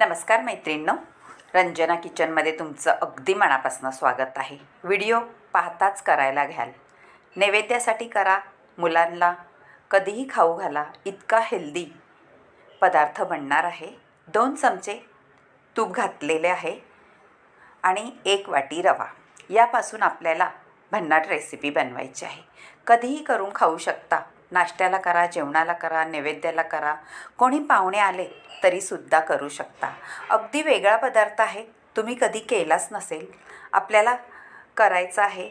नमस्कार मैत्रिणींनो, रंजना किचनमध्ये तुमचं अगदी मनापासून स्वागत आहे. व्हिडिओ पाहताच करायला घ्याल. नैवेद्यासाठी करा, मुलांना कधीही खाऊ घाला, इतका हेल्दी पदार्थ बनणार आहे. 2 चमचे तूप घातलेले आहे आणि 1 वाटी रवा. यापासून आपल्याला भन्नाट रेसिपी बनवायची आहे. कधीही करून खाऊ शकता. नाश्त्याला करा, जेवणाला करा, नैवेद्याला करा, कोणी पाहुणे आले तरीसुद्धा करू शकता. अगदी वेगळा पदार्थ आहे, तुम्ही कधी केलाच नसेल. आपल्याला करायचा आहे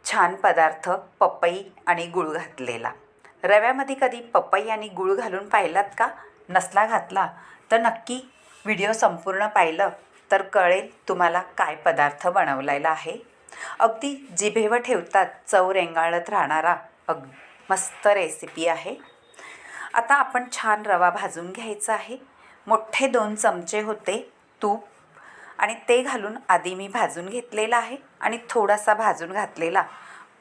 छान पदार्थ, पपई आणि गूळ घातलेला. रव्यामध्ये कधी पपई आणि गूळ घालून पाहिलात का? नसला घातला तर नक्की व्हिडिओ संपूर्ण पाहिलं तर कळेल तुम्हाला काय पदार्थ बनवलेला आहे. अगदी जिभेवर ठेवतात चव रेंगाळत राहणारा मस्त रेसिपी आहे. आता आपण छान रवा भाजून घ्यायचा आहे. मोठे 2 चमचे होते तूप आणि ते घालून आधी मी भाजून घेतलेला आहे आणि थोडासा भाजून घातलेला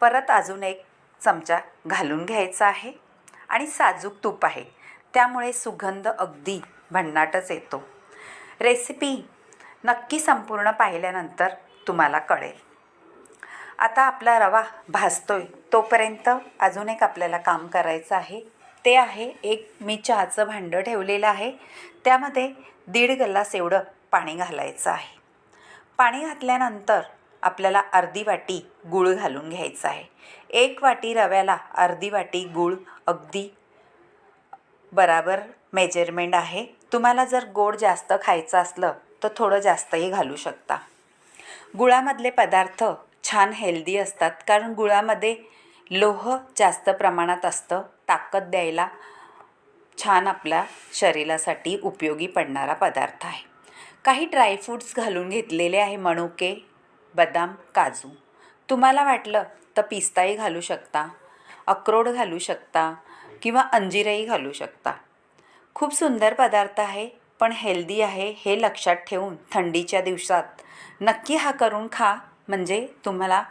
परत अजून 1 चमचा घालून घ्यायचा आहे. आणि साजूक तूप आहे त्यामुळे सुगंध अगदी भन्नाटच येतो. रेसिपी नक्की संपूर्ण पाहिल्यानंतर तुम्हाला कळेल. आता आपला रवा भाजतोय तोपर्यंत अजून एक आपल्याला काम करायचं आहे. ते आहे मी चहाचं भांडं ठेवलेलं आहे, त्यामध्ये 1.5 ग्लास एवढं पाणी घालायचं आहे. पाणी घातल्यानंतर आपल्याला अर्धी वाटी गूळ घालून घ्यायचं आहे. 1 वाटी रव्याला अर्धी वाटी गूळ अगदी बराबर मेजरमेंट आहे. तुम्हाला जर गोड जास्त खायचं असलं तर थोडं जास्तही घालू शकता. गुळामधले पदार्थ छान हेल्दी असतात कारण गुळामध्ये लोह जास्त प्रमाणात असतं. ताकद द्यायला छान आपल्या शरीरासाठी उपयोगी पडणारा पदार्थ आहे. काही ड्रायफ्रूट्स घालून घेतलेले आहे, मनुके, बदाम, काजू. तुम्हाला वाटलं तर पिस्ताही घालू शकता, अक्रोड घालू शकता किंवा अंजीरही घालू शकता. खूप सुंदर पदार्थ आहे पण हेल्दी आहे हे लक्षात ठेवून थंडीच्या दिवसात नक्की हा करून खा. म्हणजे तुम्हाला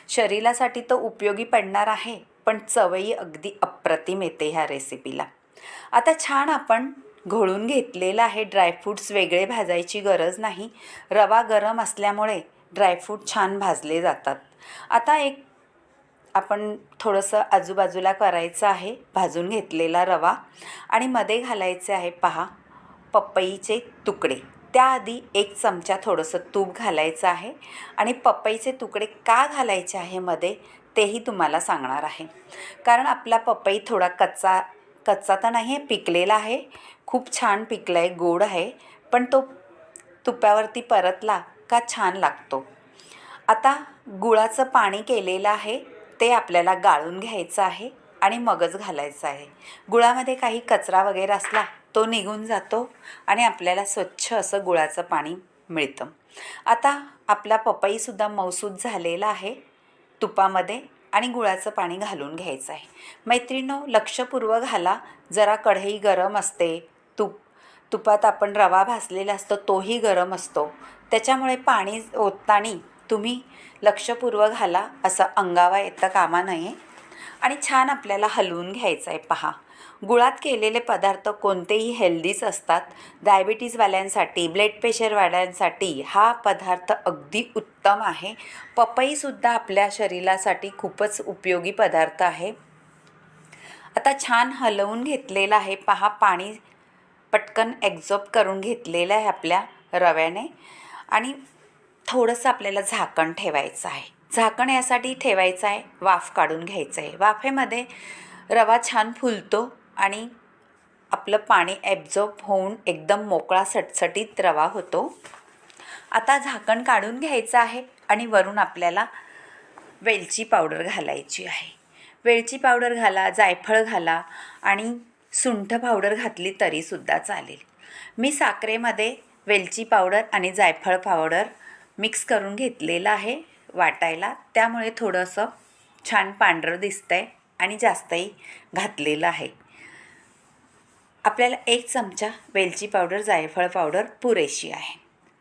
शरीरासाठी तो उपयोगी पडणार आहे पण चवही अगदी अप्रतिम येते ह्या रेसिपीला. आता छान आपण घोळून घेतलेला आहे. ड्रायफ्रूट्स वेगळे भाजायची गरज नाही, रवा गरम असल्यामुळे ड्रायफ्रूट छान भाजले जातात. आता आपण थोडंसं आजूबाजूला करायचं आहे भाजून घेतलेला रवा आणि मध्ये घालायचे आहे पहा पपईचे तुकडे. त्याआधी 1 चमचा थोडंसं तूप घालायचं आहे आणि पपईचे तुकडे का घालायचे आहे मध्ये तेही तुम्हाला सांगणार आहे. कारण आपला पपई थोडा कच्चा तर नाही आहे, पिकलेला आहे, खूप छान पिकला आहे, गोड आहे, पण तो तुपावरती परतला का छान लागतो. आता गुळाचं पाणी केलेलं आहे ते आपल्याला गाळून घ्यायचं आहे आणि मगच घालायचं आहे. गुळामध्ये काही कचरा वगैरे असला तो निघून जातो आणि आपल्याला स्वच्छ असं गुळाचं पाणी मिळतं. आता आपला पपईसुद्धा मऊसूद झालेला आहे तुपामध्ये आणि गुळाचं पाणी घालून घ्यायचं आहे. मैत्रिणींनो, लक्षपूर्वक घाला. जरा कढई गरम असते, तुपात आपण रवा भाजलेला असतो तोही गरम असतो, त्याच्यामुळे पाणी ओतताना तुम्ही लक्षपूर्वक घाला, असं अंगावा येता कामा नये. आणि छान आपल्याला हलवून घ्यायचं आहे. पहा, गुळात केलेले पदार्थ कोणतेही हेल्दीच असतात. डायबिटीजवाल्यांसाठी, ब्लड प्रेशरवाल्यांसाठी हा पदार्थ अगदी उत्तम आहे. पपईसुद्धा आपल्या शरीरासाठी खूपच उपयोगी पदार्थ आहे. आता छान हलवून घेतलेलं आहे. पहा, पाणी पटकन ॲब्झॉर्ब करून घेतलेलं आहे आपल्या रव्याने आणि थोडंसं आपल्याला झाकण ठेवायचं आहे. झाकण यासाठी ठेवायचं आहे, वाफ काढून घ्यायचं आहे. वाफेमध्ये रवा छान फुलतो आणि आपलं पाणी ॲब्झॉर्ब होऊन एकदम मोकळा सटसटीत रवा होतो. आता झाकण काढून घ्यायचं आहे आणि वरून आपल्याला वेलची पावडर घालायची आहे. वेलची पावडर घाला, जायफळ घाला आणि सुंठ पावडर घातली तरीसुद्धा चालेल. मी साखरेमध्ये वेलची पावडर आणि जायफळ पावडर मिक्स करून घेतलेलं आहे वाटायला, त्यामुळे थोडंसं छान पांढरं दिसतं आहे आणि जास्तही घातलेलं आहे. आपल्याला 1 चमचा वेलची पावडर, जायफळ पावडर पुरेशी आहे.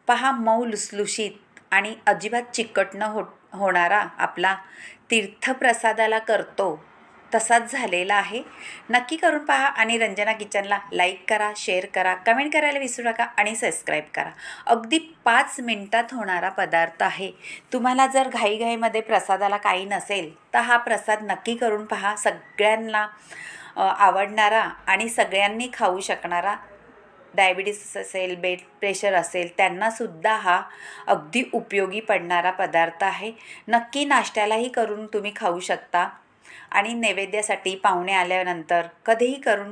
पहा, मऊ लुसलुशीत आणि अजिबात चिकट न होणारा आपला तीर्थप्रसादाला करतो तसाच झालेला आहे. नक्की करून पहा आणि रंजना किचनला लाईक करा, शेअर करा, कमेंट करायला विसरू नका आणि सबस्क्राईब करा. अगदी 5 मिनिटात होणारा पदार्थ आहे. तुम्हाला जर घाईघाईमध्ये प्रसादाला काही नसेल तर हा प्रसाद नक्की करून पहा. सगळ्यांना आवडणारा आणि सगळ्यांनी खाऊ शकणारा, डायबिटीस असेल, ब्लड प्रेशर असेल त्यांनासुद्धा हा अगदी उपयोगी पडणारा पदार्थ आहे. नक्की नाश्त्यालाही करून तुम्ही खाऊ शकता आणि नैवेद्यासाठी पाहुणे आल्यानंतर कधीही करून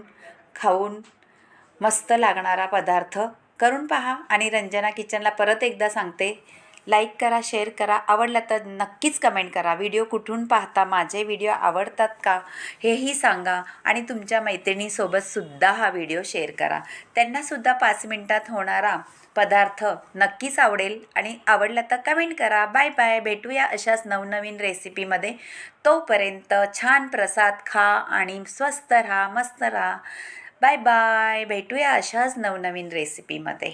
खाऊन मस्त लागणारा पदार्थ करून पहा. आणि रंजना किचनला परत एकदा सांगते, लाईक करा, शेअर करा, आवडला तर नक्कीच कमेंट करा. व्हिडिओ कुठून पाहता, माझे व्हिडिओ आवडतात का हेही सांगा आणि तुमच्या मैत्रिणीसोबतसुद्धा हा व्हिडिओ शेअर करा. त्यांनासुद्धा 5 मिनिटात होणारा पदार्थ नक्कीच आवडेल आणि आवडला तर कमेंट करा. Bye bye. भेटूया अशाच नवनवीन रेसिपीमध्ये. तोपर्यंत छान प्रसाद खा आणि स्वस्त राहा, मस्त राहा. Bye bye. भेटूया अशाच नवनवीन रेसिपीमध्ये.